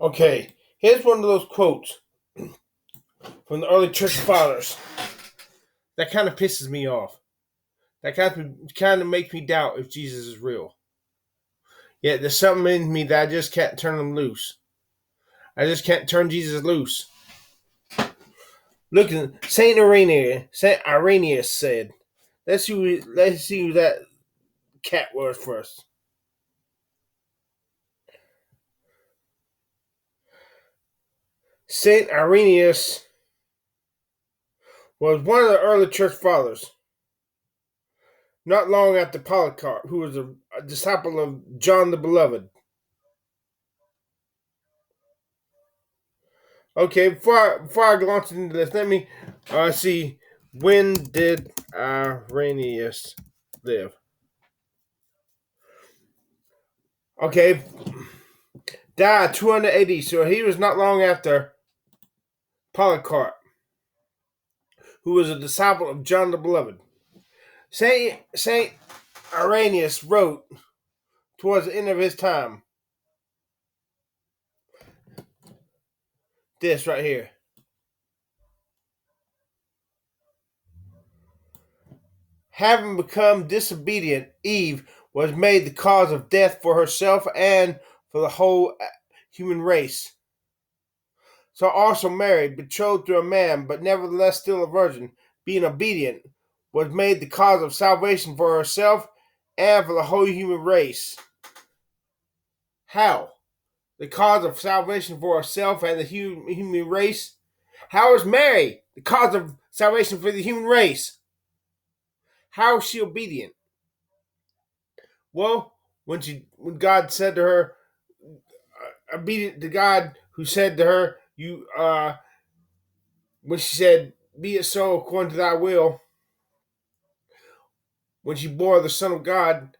Okay, here's one of those quotes from the early church fathers that kind of pisses me off. That kind of makes me doubt if Jesus is real. Yet there's something in me that I just can't turn him loose. I just can't turn Jesus loose. Look, Saint Irenaeus said, let's see who that cat was first. Saint Irenaeus was one of the early church fathers, not long after Polycarp, who was a disciple of John the Beloved. Okay, before I launch into this, let me see, when did Irenaeus live? Okay, died 280, so he was not long after Polycarp, who was a disciple of John the Beloved. Saint Irenaeus wrote towards the end of his time this right here. Having become disobedient, Eve was made the cause of death for herself and for the whole human race. So also Mary, betrothed to a man, but nevertheless still a virgin, being obedient, was made the cause of salvation for herself and for the whole human race. How? The cause of salvation for herself and the human race? How is Mary the cause of salvation for the human race? How is she obedient? Well, when God said to her, obedient to God, who said to her, when she said, "Be it so according to thy will," when she bore the Son of God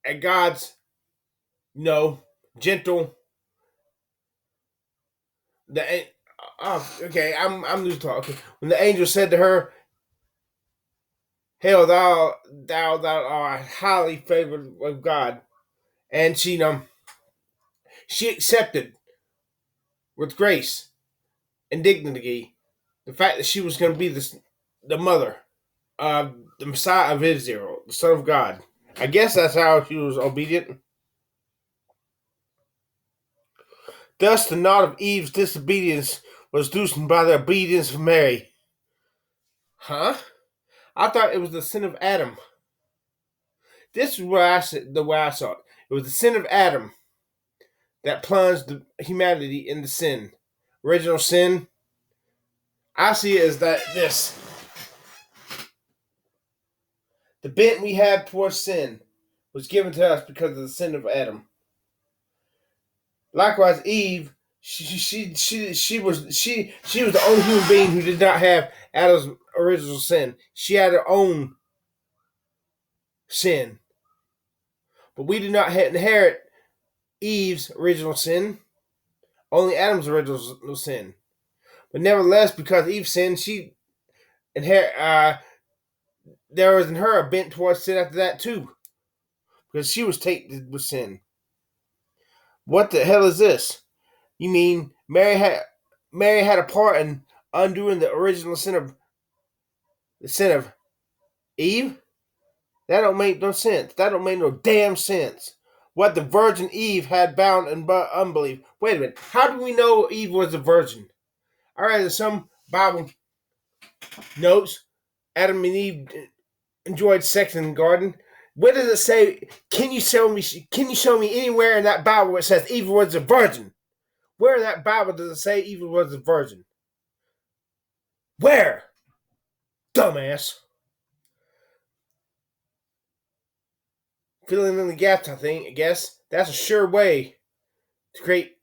at God's, gentle, the okay, I'm losing talk. Okay. When the angel said to her, "Hail, thou art highly favored of God," and she accepted with grace and dignity the fact that she was going to be the mother of the Messiah of Israel, the Son of God. I guess that's how she was obedient. Thus, the knot of Eve's disobedience was loosened by the obedience of Mary. Huh? I thought it was the sin of Adam. This is the way I saw it. It was the sin of Adam that plunged humanity into sin. Original sin. I see it as the bent we have towards sin was given to us because of the sin of Adam. Likewise, Eve, she was the only human being who did not have Adam's original sin. She had her own sin, but we did not inherit Eve's original sin, only Adam's original sin. But nevertheless, because Eve sinned, she there was in her a bent towards sin after that too, because she was tainted with sin. What the hell is this? You mean Mary had a part in undoing the original sin of Eve? That don't make no sense. That don't make no damn sense. What the Virgin Eve had bound in unbelief. Wait a minute. How do we know Eve was a virgin? I read in some Bible notes, Adam and Eve enjoyed sex in the garden. Where does it say? Can you show me anywhere in that Bible where it says Eve was a virgin? Where in that Bible does it say Eve was a virgin? Where? Dumbass. Filling in the gaps, I guess. That's a sure way to create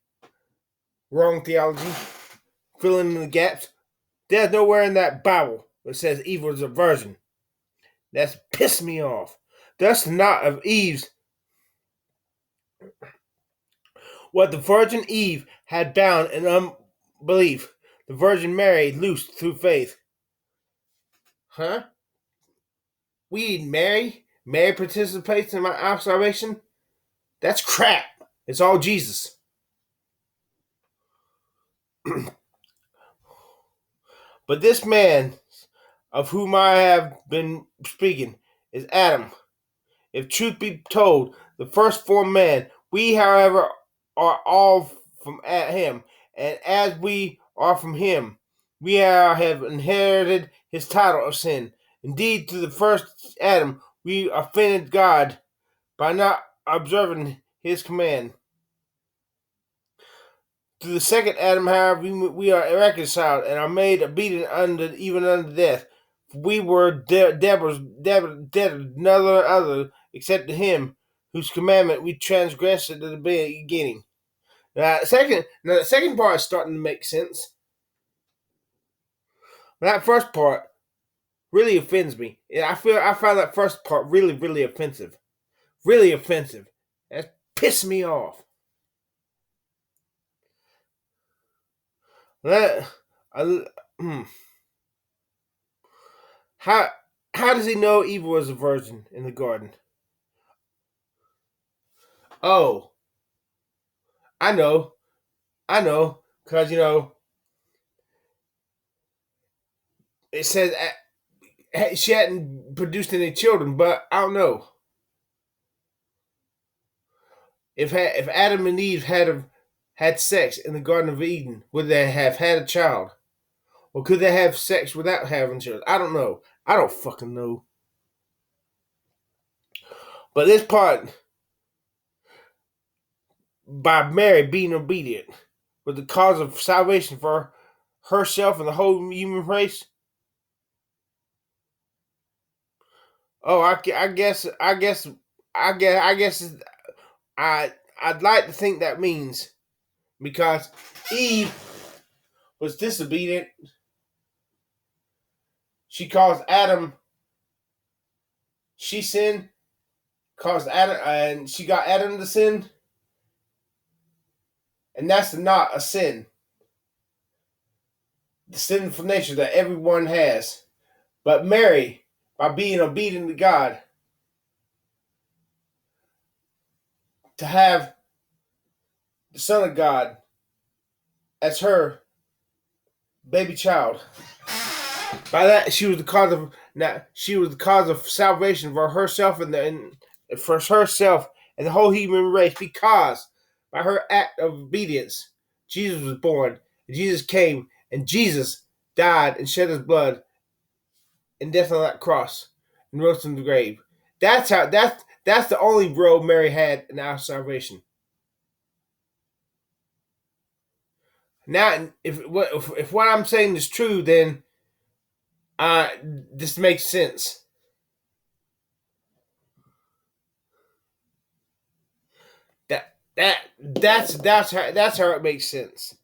wrong theology. Filling in the gaps. There's nowhere in that Bible that says Eve was a virgin. That's pissed me off. Thus the knot of Eve's, what the Virgin Eve had bound in unbelief, the Virgin Mary loosed through faith. Huh? We need Mary? Mary participates in my salvation? That's crap. It's all Jesus. But this man of whom I have been speaking is Adam. If truth be told, the first formed man, we, however, are all from him, and as we are from him, we have inherited his title of sin. Indeed, to the first Adam, we offended God by not observing his command. To the second Adam, however, we are reconciled and are made obedient even unto death. For we were debtors, none other except to him whose commandment we transgressed at the beginning. The second part is starting to make sense. That first part really offends me. I find that first part really, really offensive. Really offensive. That pissed me off. That I, how how does he know Eve was a virgin in the garden? Oh, I know, because it says she hadn't produced any children, but I don't know if Adam and Eve had sex in the Garden of Eden, would they have had a child, or could they have sex without having children? I don't know. I don't fucking know. But this part, by Mary being obedient, was the cause of salvation for herself and the whole human race. Oh, I guess I'd like to think that means because Eve was disobedient. She caused Adam. She sinned, caused Adam, and she got Adam to sin, and that's not a sin. The sinful nature that everyone has. But Mary, by being obedient to God, to have the Son of God as her baby child. By that, she was the cause of salvation for herself and for herself and the whole human race. Because by her act of obedience, Jesus was born. Jesus came, and Jesus died and shed his blood and death on that cross and rose from the grave. That's the only road Mary had in our salvation. Now, if what I'm saying is true, then this makes sense. That's how it makes sense.